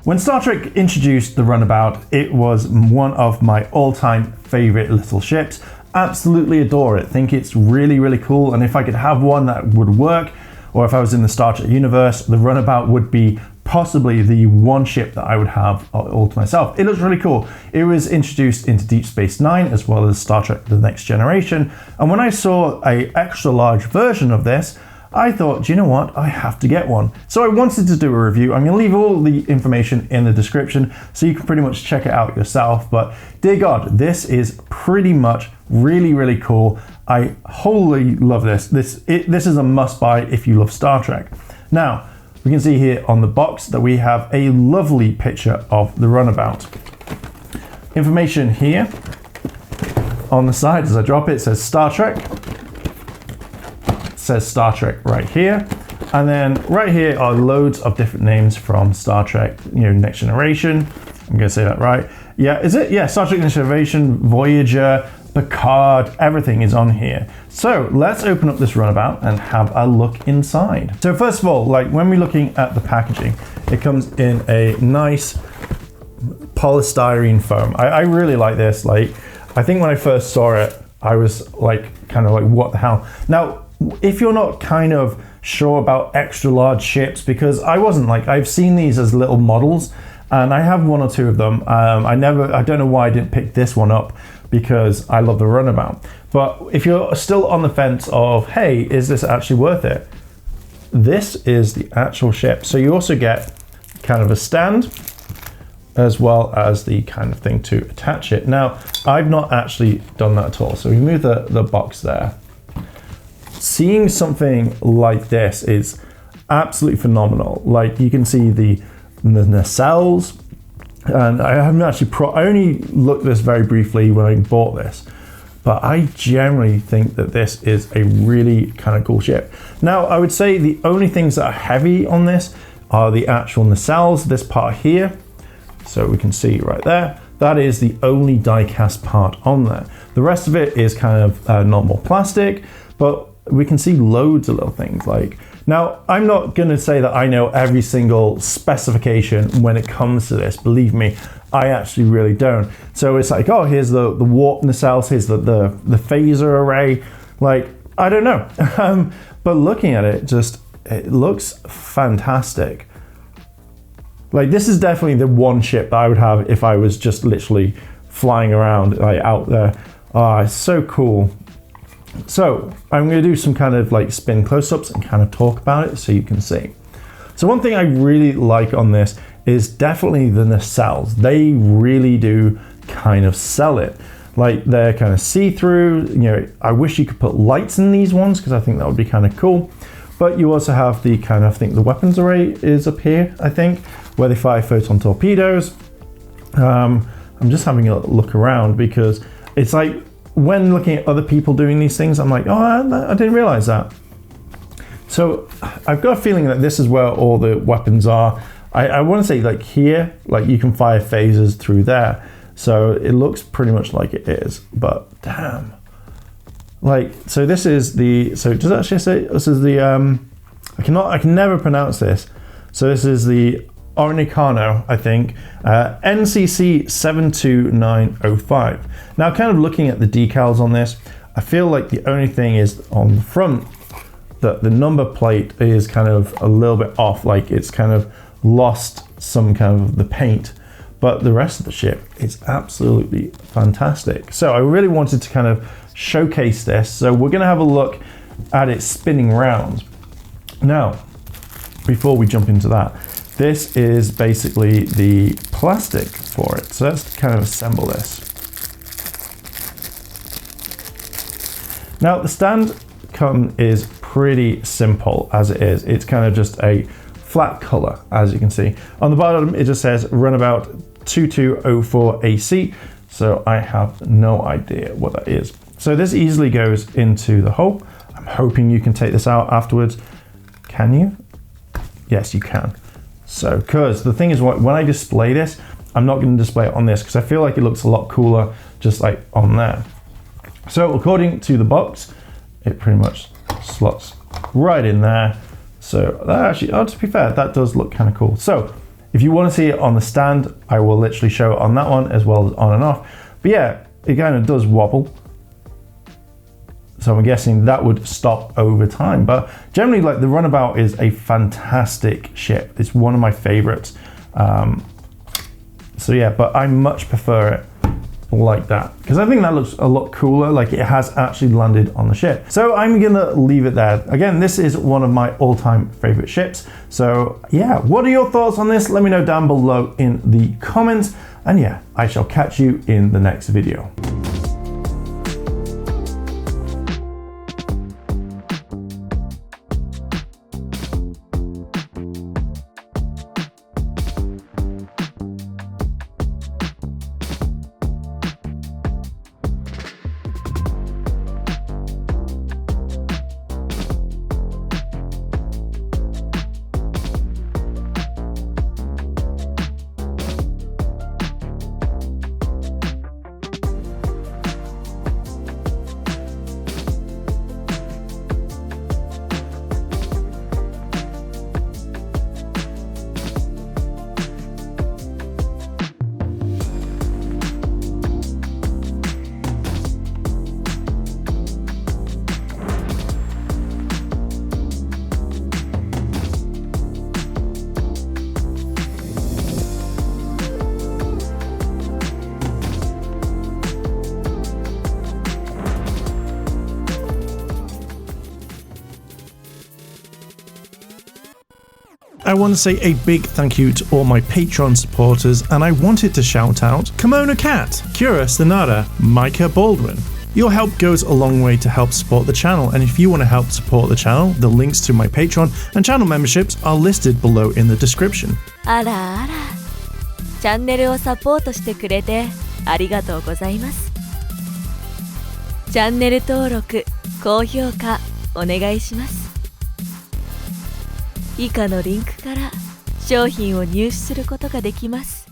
When Star Trek introduced the Runabout, it was one of my all-time favorite little ships. Absolutely adore it. Think it's really, really cool. And if I could have one that would work, or if I was in the Star Trek universe, the Runabout would be possibly the one ship that I would have all to myself. It looks really cool. It was introduced into Deep Space Nine as well as Star Trek The Next Generation. And when I saw an extra large version of this, I thought, do you know what? I have to get one. So I wanted to do a review. I'm going to leave all the information in the description so you can pretty much check it out yourself. But dear God, this is pretty much really, really cool. I wholly love this. This is a must buy if you love Star Trek. Now, we can see here on the box that we have a lovely picture of the Runabout. Information here on the side as I drop it says Star Trek. Says Star Trek right here, and then right here are loads of different names from Star Trek, Next Generation. I'm gonna say that right. Yeah, is it? Yeah, Star Trek Next Generation, Voyager, Picard, everything is on here. So let's open up this Runabout and have a look inside. So first of all, like when we're looking at the packaging, it comes in a nice polystyrene foam. I really like this. Like, I think when I first saw it, I was like, kind of like, what the hell? Now, if you're not kind of sure about extra large ships, because I wasn't, like, I've seen these as little models and I have one or two of them. I don't know why I didn't pick this one up because I love the Runabout. But if you're still on the fence of, hey, is this actually worth it? This is the actual ship. So you also get kind of a stand as well as the kind of thing to attach it. Now, I've not actually done that at all. So we move the box there. Seeing something like this is absolutely phenomenal. Like, you can see the nacelles, and I haven't actually I only looked at this very briefly when I bought this, but I generally think that this is a really kind of cool ship. Now, I would say the only things that are heavy on this are the actual nacelles, this part here. So we can see right there, that is the only die-cast part on there. The rest of it is kind of normal plastic, but we can see loads of little things. Like, now, I'm not going to say that I know every single specification when it comes to this. Believe me, I actually really don't. So it's like, oh, here's the warp nacelles, here's the phaser array. Like, I don't know. But looking at it, it looks fantastic. Like, this is definitely the one ship that I would have if I was just literally flying around, like, out there. Oh, it's so cool. So I'm going to do some kind of like spin close-ups and kind of talk about it so you can see. So one thing I really like on this is definitely the nacelles. They really do kind of sell it. Like, they're kind of see-through. I wish you could put lights in these ones because I think that would be kind of cool. But you also have the kind of, I think the weapons array is up here, I think, where they fire photon torpedoes. I'm just having a look around because it's like, when looking at other people doing these things, I'm like, oh, I didn't realize that. So I've got a feeling that this is where all the weapons are. I want to say like here, like you can fire phasers through there. So it looks pretty much like it is, but damn. Like, so this is so does it actually say, this is the, I can never pronounce this. So this is the Ornicano, I think, NCC 72905. Now, kind of looking at the decals on this, I feel like the only thing is on the front that the number plate is kind of a little bit off, like it's kind of lost some kind of the paint, but the rest of the ship is absolutely fantastic. So I really wanted to kind of showcase this. So we're going to have a look at it spinning round. Now, before we jump into that, this is basically the plastic for it. So let's kind of assemble this. Now, the stand is pretty simple as it is. It's kind of just a flat color, as you can see. On the bottom, it just says Runabout 2204 AC. So I have no idea what that is. So this easily goes into the hole. I'm hoping you can take this out afterwards. Can you? Yes, you can. So, because the thing is, when I display this, I'm not going to display it on this because I feel like it looks a lot cooler just like on there. So according to the box, it pretty much slots right in there. So that actually, oh, to be fair, that does look kind of cool. So If you want to see it on the stand, I will literally show it on that one as well as on and off. But yeah, it kind of does wobble. So I'm guessing that would stop over time. But generally, like, the Runabout is a fantastic ship. It's one of my favorites. So yeah, but I much prefer it like that because I think that looks a lot cooler, like it has actually landed on the ship. So I'm gonna leave it there. Again, this is one of my all-time favorite ships. So yeah, what are your thoughts on this? Let me know down below in the comments, and yeah, I shall catch you in the next video. I want to say a big thank you to all my Patreon supporters, and I wanted to shout out Kimona Cat, Kira Stanada, Micah Baldwin. Your help goes a long way to help support the channel, and if you want to help support the channel, the links to my Patreon and channel memberships are listed below in the description. あらあら、チャンネルをサポートしてくれてありがとうございます。チャンネル登録、高評価お願いします。以下のリンクから商品を入手することができます。